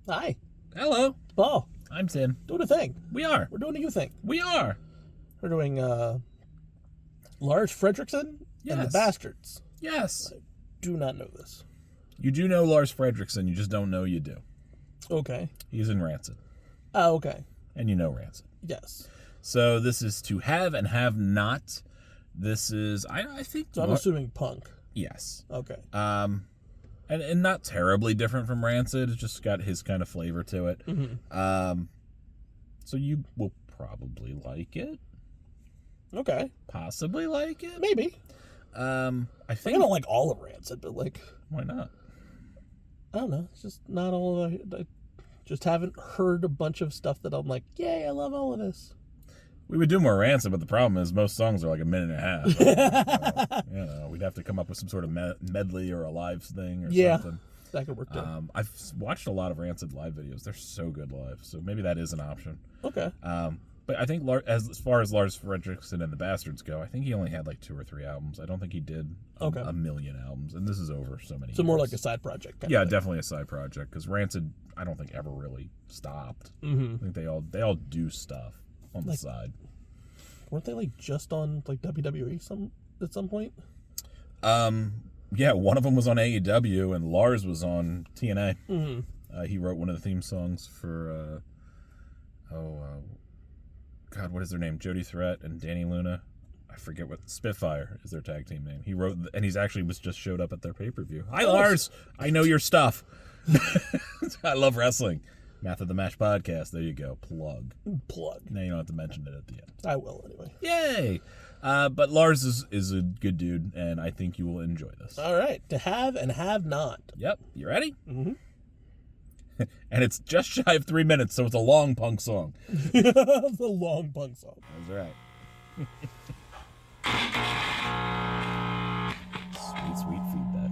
Hi. Hello. Paul. I'm Tim. Doing a thing. We are. We're doing a you thing. We are. We're doing Lars Frederiksen and the Bastards. Yes. I do not know this. You do know Lars Frederiksen, you just don't know you do. Okay. He's in Rancid. Oh, okay. And you know Rancid. Yes. So this is To Have and Have Not. This is, I think... So I'm assuming punk. Yes. Okay. And not terribly different from Rancid. It's just got his kind of flavor to it. Mm-hmm. So you will probably like it. Okay. Possibly like it. Maybe. I think I don't like all of Rancid, but like... Why not? I don't know. It's just not all of I just haven't heard a bunch of stuff that I'm like, yay, I love all of this. We would do more Rancid, but the problem is most songs are like a minute and a half. You know, we'd have to come up with some sort of medley or a live thing or something. That could work too. I've watched a lot of Rancid live videos. They're so good live, so maybe that is an option. Okay. But I think as far as Lars Frederiksen and the Bastards go, I think he only had like 2 or 3 albums. I don't think he did a million albums, and this is over so many years. More like a side project. Yeah, definitely a side project, because Rancid, I don't think ever really stopped. Mm-hmm. I think they all do stuff on the side. Weren't they like just on like WWE at some point? Yeah, one of them was on AEW and Lars was on TNA. Mm-hmm. He wrote one of the theme songs for God, what is their name? Jody Threat and Danny Luna. I forget what Spitfire is their tag team name. He wrote, and he's actually just showed up at their pay-per-view. Hi, Lars. I know your stuff. I love wrestling. Math of the Match podcast. There you go. Plug. Now you don't have to mention it at the end. I will anyway. Yay! But Lars is a good dude, and I think you will enjoy this. All right. To Have and Have Not. Yep. You ready? Mm-hmm. And it's just shy of 3 minutes, so it's a long punk song. The long punk song. That's right. Sweet feedback.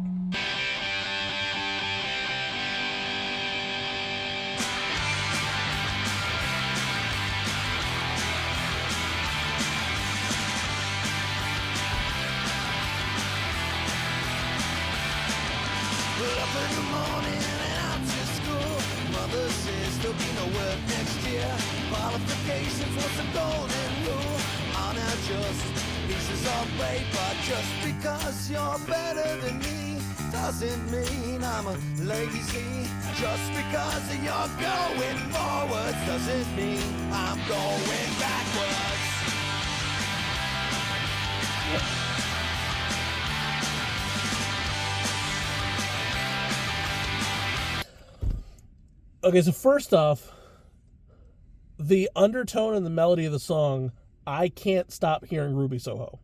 Up in the morning and out to school. Mother says there'll be no work next year. Qualifications, what's the golden rule? Are now just pieces of paper. Just because you're better than me doesn't mean I'm a lazy. Just because you're going forwards doesn't mean I'm going backwards. Okay, so first off, the undertone and the melody of the song, I can't stop hearing Ruby Soho.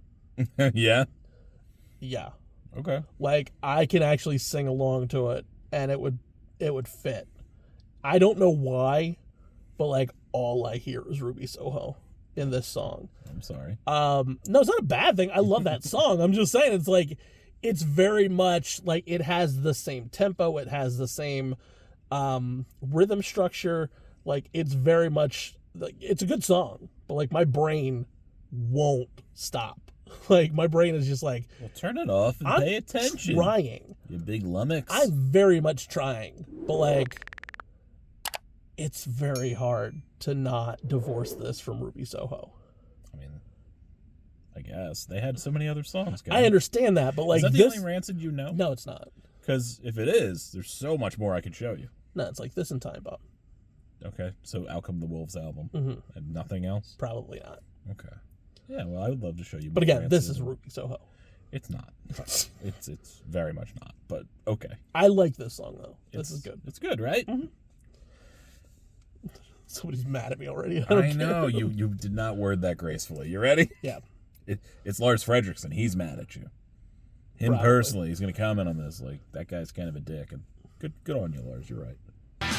Yeah? Yeah. Okay. Like, I can actually sing along to it, and it would fit. I don't know why, but, like, all I hear is Ruby Soho in this song. I'm sorry. No, it's not a bad thing. I love that song. I'm just saying, it's like, it's very much, like, it has the same tempo. It has the same rhythm structure. Like, it's very much, like, it's a good song, but, like, my brain won't stop. Like, my brain is just like, Well, turn it off and pay attention. I'm trying. You big lummox. I'm very much trying, but, like, it's very hard to not divorce this from Ruby Soho. I mean, I guess. They had so many other songs, guys. I understand that, but, like, is that the only Rancid you know? No, it's not. Because if it is, there's so much more I could show you. No, it's like This in Time Bomb. Okay, so Out Come the Wolves album. Mm-hmm. And nothing else? Probably not. Okay. Yeah, well, I would love to show you. But again, this is Ruby Soho. It's not. It's very much not. But okay. I like this song though. This is good. It's good, right? Mm-hmm. Somebody's mad at me already. I know you did not word that gracefully. You ready? Yeah. It's Lars Frederiksen. He's mad at you. Him Probably. personally, he's going to comment on this. Like, that guy's kind of a dick. And good on you, Lars. You're right. Well,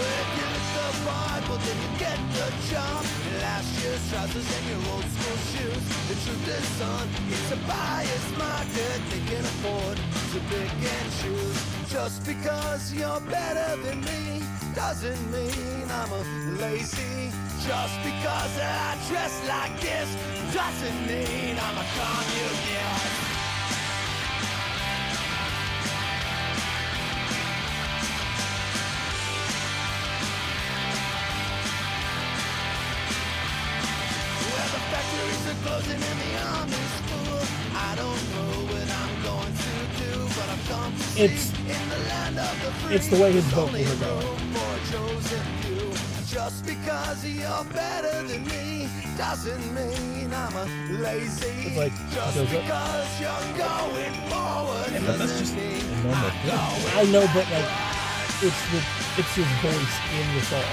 if you look the Bible, then you get the job. Last year's trousers and your old school shoes. The truth is, son, it's a buyer's market. They can afford to pick and choose. Just because you're better than me doesn't mean I'm a lazy. Just because I dress like this doesn't mean I'm a communist. closing in the army school. I don't know what I'm going to do, but I've come to It's- see in the land of the free. it's the way his There's vocals only are going. room for a chosen few. Just because you're better than me doesn't mean I'm a lazy. It's like, just goes up. because you're going forward Yeah, but that's just doesn't mean a normal thing. I know, but like, it's his voice in the song.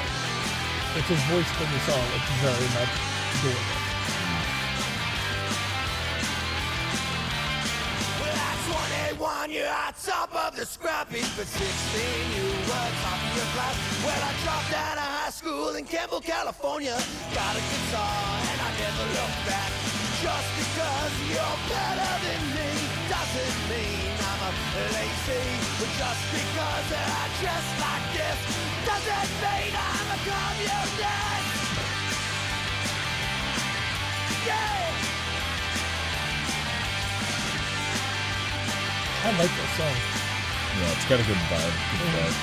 It's his voice in the song. It's very much doing it. Well, at 21, you're on top of the scrap heap. At 16, you were top of your class. Well, I dropped out of high school in Campbell, California. Got a guitar and I never looked back. Just because you're better than me doesn't mean I'm a lazy. But just because I dress like this doesn't mean I'm a communist. Yeah! I like that song. Yeah, it's got a good vibe. Good vibe.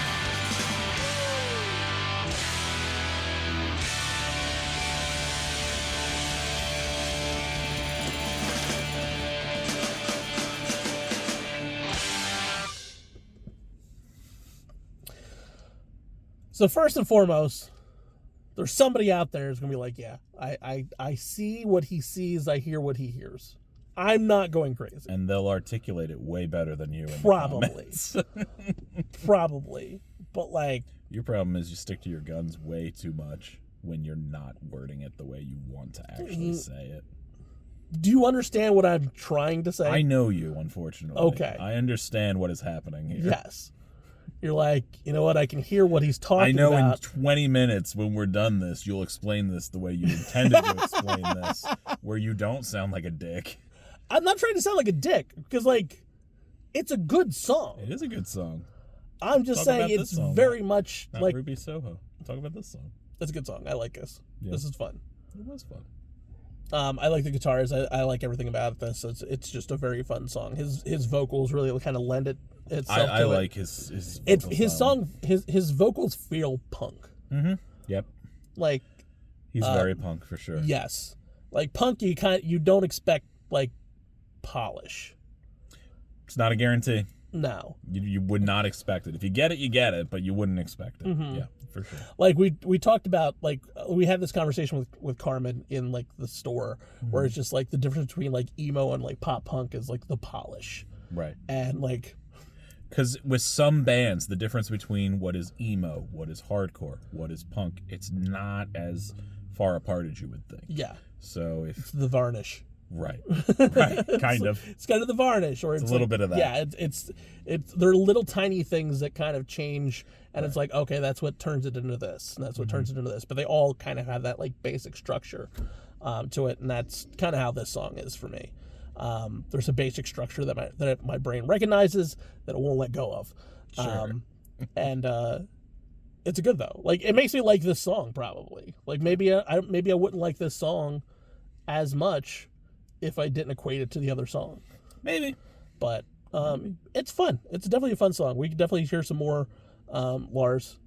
So first and foremost, there's somebody out there who's gonna be like, yeah, I see what he sees, I hear what he hears. I'm not going crazy. And they'll articulate it way better than you. In the Probably. comments. Probably. But like, Your problem is you stick to your guns way too much when you're not wording it the way you want to actually say it. do you understand what I'm trying to say? I know you, unfortunately. Okay. I understand what is happening here. Yes. You're like, you know what, I can hear what he's talking I know about. in 20 minutes when we're done this, you'll explain this the way you intended to explain this, where you don't sound like a dick. I'm not trying to sound like a dick, because like, it's a good song. It is a good song. I'm just Talk saying about this it's song, very much Not like, Ruby Soho. Talk about this song. it's a good song. I like this. Yeah. This is fun. It was fun. I like the guitars. I like everything about this. It's just a very fun song. His vocals really kind of lend it itself I to like it. his His song, his vocals feel punk. Mm-hmm. Yep. Like, He's very punk for sure. yes, like punk. You don't expect like polish. It's not a guarantee. No, You would not expect it. If you get it, you get it, but you wouldn't expect it. Mm-hmm. Yeah, for sure. like we talked about, like we had this conversation with Carmen in like the store, where it's just like the difference between like emo and like pop punk is like the polish, Right. and like Because with some bands, the difference between what is emo, what is hardcore, what is punk, it's not as far apart as you would think. yeah, So if it's the varnish. right, kind of. It's kind of the varnish, or it's a little like- bit of that. Yeah, it's there are little tiny things that kind of change, and it's like, okay, that's what turns it into this, and that's what turns it into this. But they all kind of have that like basic structure to it, and that's kind of how this song is for me. There's a basic structure that my brain recognizes that it won't let go of, Sure. and it's good though. Like it makes me like this song probably. Like maybe I wouldn't like this song as much if I didn't equate it to the other song. Maybe. But it's fun. It's definitely a fun song. We could definitely hear some more Lars,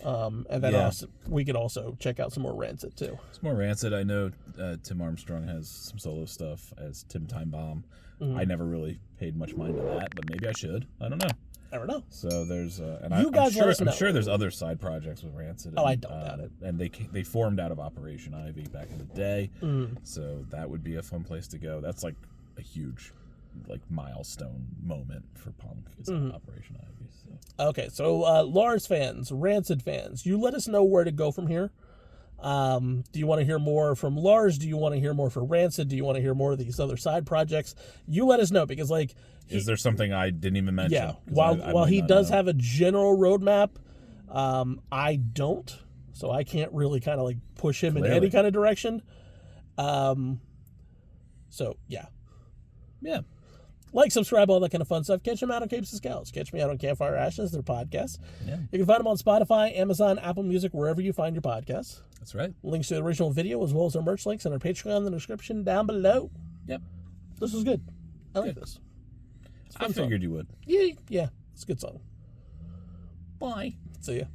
and then Yeah. also we could also check out some more Rancid too. It's more Rancid. I know Tim Armstrong has some solo stuff as Tim Time Bomb. I never really paid much mind to that, but maybe I should. I don't know. I don't know. So there's and You guys let us I'm know. sure there's other side projects with Rancid. Oh, I and, don't doubt it. And they formed out of Operation Ivy back in the day, so that would be a fun place to go. That's like a huge like milestone moment for punk is Operation Ivy. So. Okay, so Lars fans, Rancid fans, you let us know where to go from here. Do you want to hear more from Lars? Do you want to hear more for Rancid? Do you want to hear more of these other side projects? You let us know, because like Is there something I didn't even mention? yeah, 'Cause while I while might he not does know. have a general roadmap, I don't, so I can't really kind of like push him in Clearly. any kind of direction. So yeah, Yeah. like, subscribe, all that kind of fun stuff. Catch them out on Capes and Scowls. Catch me out on Campfire Ashes, their podcast. Yeah. You can find them on Spotify, Amazon, Apple Music, wherever you find your podcasts. That's right. Links to the original video, as well as our merch links and our Patreon in the description down below. Yep. This was good. I like Good. this. It's a I fun song. figured you would. Yeah, it's a good song. Bye. See ya.